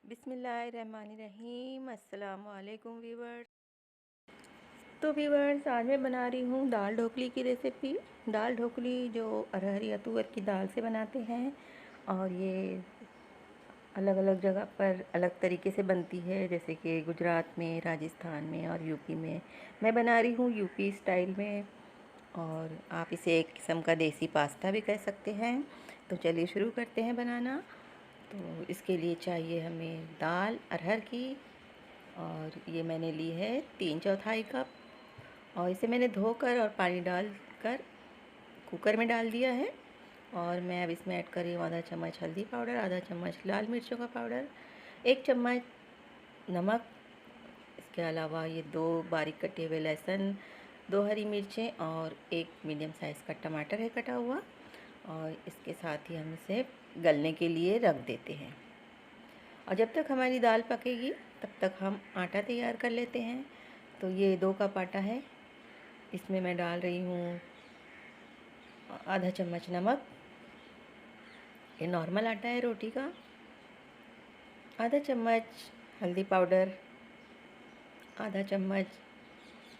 बिस्मिल्लाहिर्रहमानिर्रहीम। अस्सलाम वालेकुम वीवर्स। तो वीवर्स, आज मैं बना रही हूँ दाल ढोकली की रेसिपी। दाल ढोकली जो अरहर या तुअर की दाल से बनाते हैं, और ये अलग अलग जगह पर अलग तरीके से बनती है, जैसे कि गुजरात में, राजस्थान में और यूपी में। मैं बना रही हूँ यूपी स्टाइल में, और आप इसे एक किस्म का देसी पास्ता भी कह सकते हैं। तो चलिए शुरू करते हैं बनाना। तो इसके लिए चाहिए हमें दाल अरहर की, और ये मैंने ली है 3/4 कप। और इसे मैंने धोकर और पानी डाल कर कुकर में डाल दिया है। और मैं अब इसमें ऐड कर रही हूँ आधा चम्मच हल्दी पाउडर, आधा चम्मच लाल मिर्चों का पाउडर, 1 चम्मच नमक। इसके अलावा ये 2 बारीक कटे हुए लहसुन, 2 हरी मिर्चें और 1 मीडियम साइज़ का टमाटर है कटा हुआ। और इसके साथ ही हम इसे गलने के लिए रख देते हैं। और जब तक हमारी दाल पकेगी तब तक हम आटा तैयार कर लेते हैं। तो ये 2 कप आटा है, इसमें मैं डाल रही हूँ आधा चम्मच नमक, ये नॉर्मल आटा है रोटी का, आधा चम्मच हल्दी पाउडर, आधा चम्मच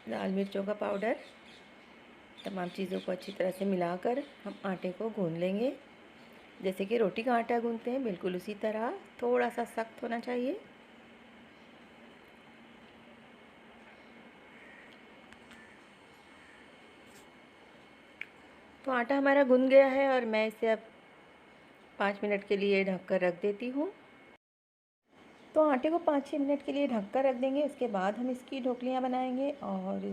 लाल मिर्चों का पाउडर। तमाम चीज़ों को अच्छी तरह से मिलाकर हम आटे को गूँध लेंगे, जैसे कि रोटी का आटा गूँधते हैं बिल्कुल उसी तरह। थोड़ा सा सख्त होना चाहिए। तो आटा हमारा गूँध गया है, और मैं इसे अब 5 मिनट के लिए ढक कर रख देती हूँ। तो आटे को 5-6 मिनट के लिए ढक कर रख देंगे। उसके बाद हम इसकी ढोकलियाँ बनाएंगे। और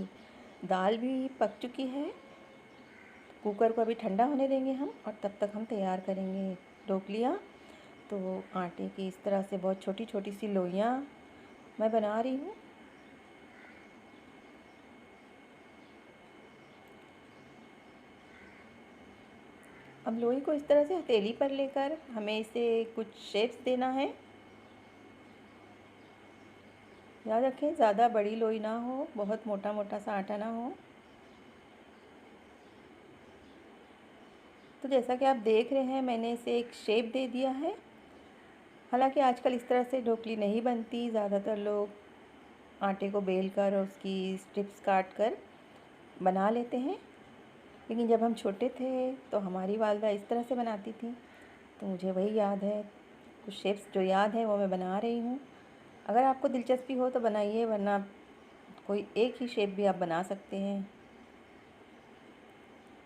दाल भी पक चुकी है, कुकर को अभी ठंडा होने देंगे हम, और तब तक हम तैयार करेंगे ढोकलियाँ। तो आटे की इस तरह से बहुत छोटी छोटी सी लोइयाँ मैं बना रही हूँ। अब लोई को इस तरह से हथेली पर लेकर हमें इसे कुछ शेप्स देना है। याद रखें, ज़्यादा बड़ी लोई ना हो, बहुत मोटा मोटा सा आटा ना हो। तो जैसा कि आप देख रहे हैं, मैंने इसे एक शेप दे दिया है। हालांकि आजकल इस तरह से ढोकली नहीं बनती, ज़्यादातर लोग आटे को बेल कर और उसकी स्ट्रिप्स काट कर बना लेते हैं। लेकिन जब हम छोटे थे तो हमारी वालदा इस तरह से बनाती थी, तो मुझे वही याद है। कुछ शेप्स जो याद है वो मैं बना रही हूँ। अगर आपको दिलचस्पी हो तो बनाइए, वरना कोई एक ही शेप भी आप बना सकते हैं।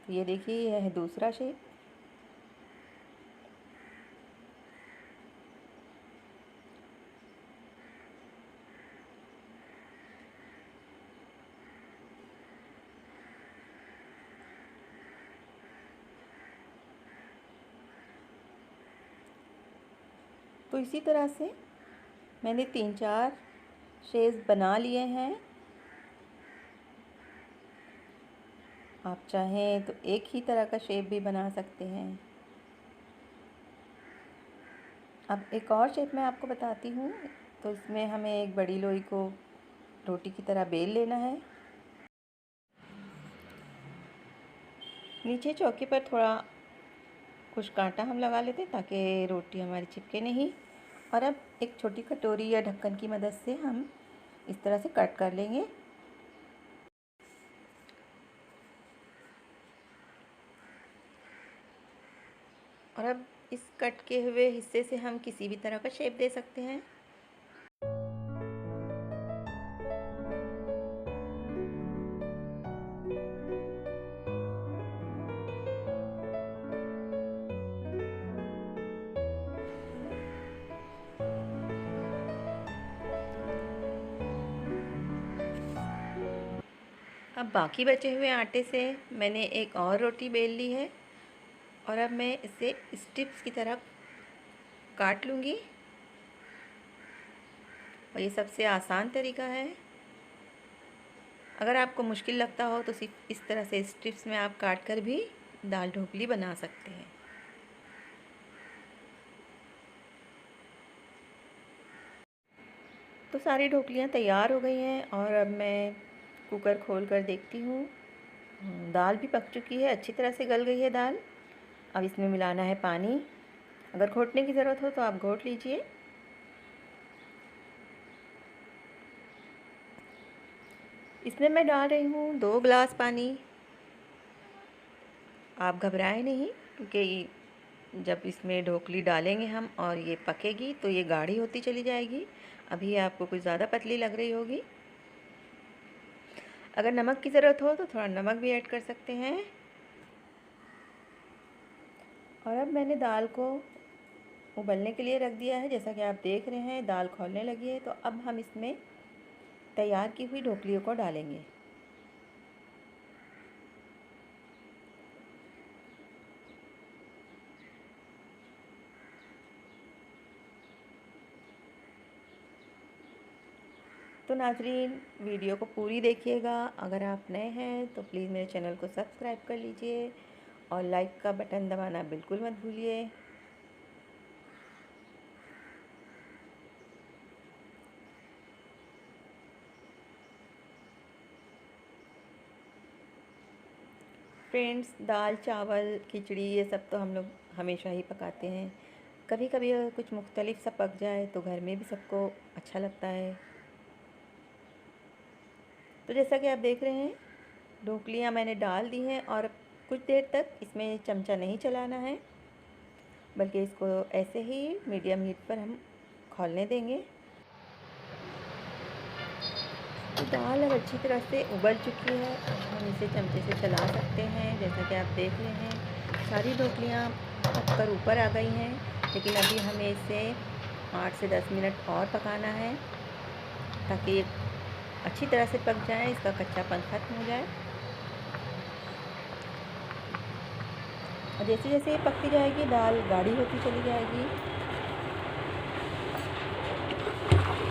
तो ये देखिए, यह है दूसरा शेप। तो इसी तरह से मैंने 3-4 शेप्स बना लिए हैं। आप चाहें तो एक ही तरह का शेप भी बना सकते हैं। अब एक और शेप मैं आपको बताती हूँ। तो इसमें हमें एक बड़ी लोई को रोटी की तरह बेल लेना है। नीचे चौकी पर थोड़ा कुछ कांटा हम लगा लेते हैं, ताकि रोटी हमारी चिपके नहीं। और अब एक छोटी कटोरी या ढक्कन की मदद से हम इस तरह से कट कर लेंगे। और अब इस कट के हुए हिस्से से हम किसी भी तरह का शेप दे सकते हैं। अब बाकी बचे हुए आटे से मैंने एक और रोटी बेल ली है, और अब मैं इसे स्ट्रिप्स की तरह काट लूँगी। और ये सबसे आसान तरीका है। अगर आपको मुश्किल लगता हो तो सिर्फ इस तरह से स्ट्रिप्स में आप काट कर भी दाल ढोकली बना सकते हैं। तो सारी ढोकलियाँ तैयार हो गई हैं, और अब मैं कुकर खोल कर देखती हूँ। दाल भी पक चुकी है, अच्छी तरह से गल गई है दाल। अब इसमें मिलाना है पानी। अगर घोटने की ज़रूरत हो तो आप घोट लीजिए। इसमें मैं डाल रही हूँ 2 गिलास पानी। आप घबराएं नहीं, क्योंकि जब इसमें ढोकली डालेंगे हम और ये पकेगी तो ये गाढ़ी होती चली जाएगी। अभी आपको कुछ ज़्यादा पतली लग रही होगी। अगर नमक की ज़रूरत हो तो थोड़ा नमक भी ऐड कर सकते हैं। और अब मैंने दाल को उबलने के लिए रख दिया है। जैसा कि आप देख रहे हैं दाल खौलने लगी है। तो अब हम इसमें तैयार की हुई ढोकलियों को डालेंगे। तो नाज़रीन, वीडियो को पूरी देखिएगा। अगर आप नए हैं तो प्लीज़ मेरे चैनल को सब्सक्राइब कर लीजिए और लाइक का बटन दबाना बिल्कुल मत भूलिए। फ्रेंड्स, दाल चावल खिचड़ी ये सब तो हम लोग हमेशा ही पकाते हैं। कभी कभी अगर कुछ मुख्तलिफ सा पक जाए तो घर में भी सबको अच्छा लगता है। तो जैसा कि आप देख रहे हैं ढोकलियाँ मैंने डाल दी हैं और कुछ देर तक इसमें चमचा नहीं चलाना है, बल्कि इसको ऐसे ही मीडियम हीट पर हम खौलने देंगे। तो दाल अब अच्छी तरह से उबल चुकी है। हम इसे चमचे से चला सकते हैं। जैसा कि आप देख रहे हैं सारी ढोकलियाँ पककर ऊपर आ गई हैं, लेकिन अभी हमें इसे 8 से 10 मिनट और पकाना है ताकि ये अच्छी तरह से पक जाए, इसका कच्चापन ख़त्म हो जाए। और जैसे जैसे ये पकती जाएगी दाल गाढ़ी होती चली जाएगी।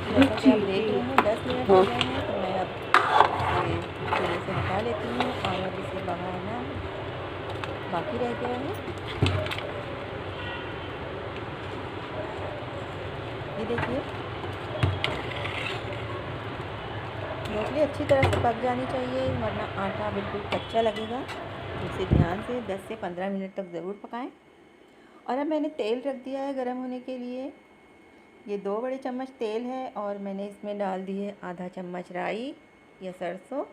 जैसा कि आप देख रहे हैं 10 मिनट हो गए हैं। तो मैं अब इसे चूल्हे से हटा लेती हूँ और अब इसे बघारना बाकी रह गया है। ये देखिए ढोकली अच्छी तरह से पक जानी चाहिए, वरना आटा बिल्कुल कच्चा लगेगा। इसे ध्यान से 10 से 15 मिनट तक ज़रूर पकाएं। और अब मैंने तेल रख दिया है गर्म होने के लिए। ये 2 बड़े चम्मच तेल है और मैंने इसमें डाल दी है आधा चम्मच राई या सरसों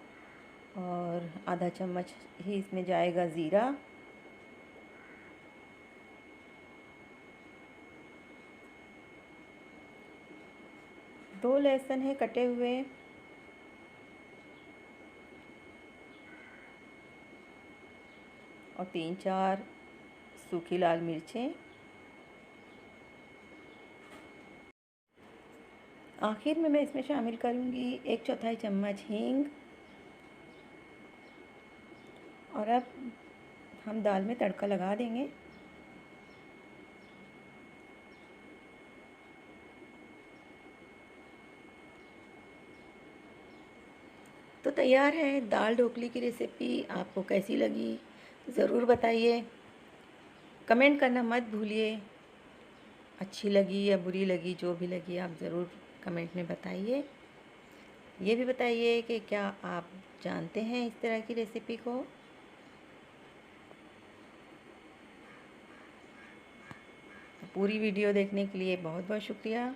और आधा चम्मच ही इसमें जाएगा ज़ीरा। दो लहसुन है कटे हुए और 3-4 सूखी लाल मिर्चें। आखिर में मैं इसमें शामिल करूंगी 1/4 चम्मच हींग। और अब हम दाल में तड़का लगा देंगे। तो तैयार है दाल ढोकली की रेसिपी। आपको कैसी लगी ज़रूर बताइए, कमेंट करना मत भूलिए। अच्छी लगी या बुरी लगी, जो भी लगी आप ज़रूर कमेंट में बताइए। ये भी बताइए कि क्या आप जानते हैं इस तरह की रेसिपी को। पूरी वीडियो देखने के लिए बहुत बहुत शुक्रिया।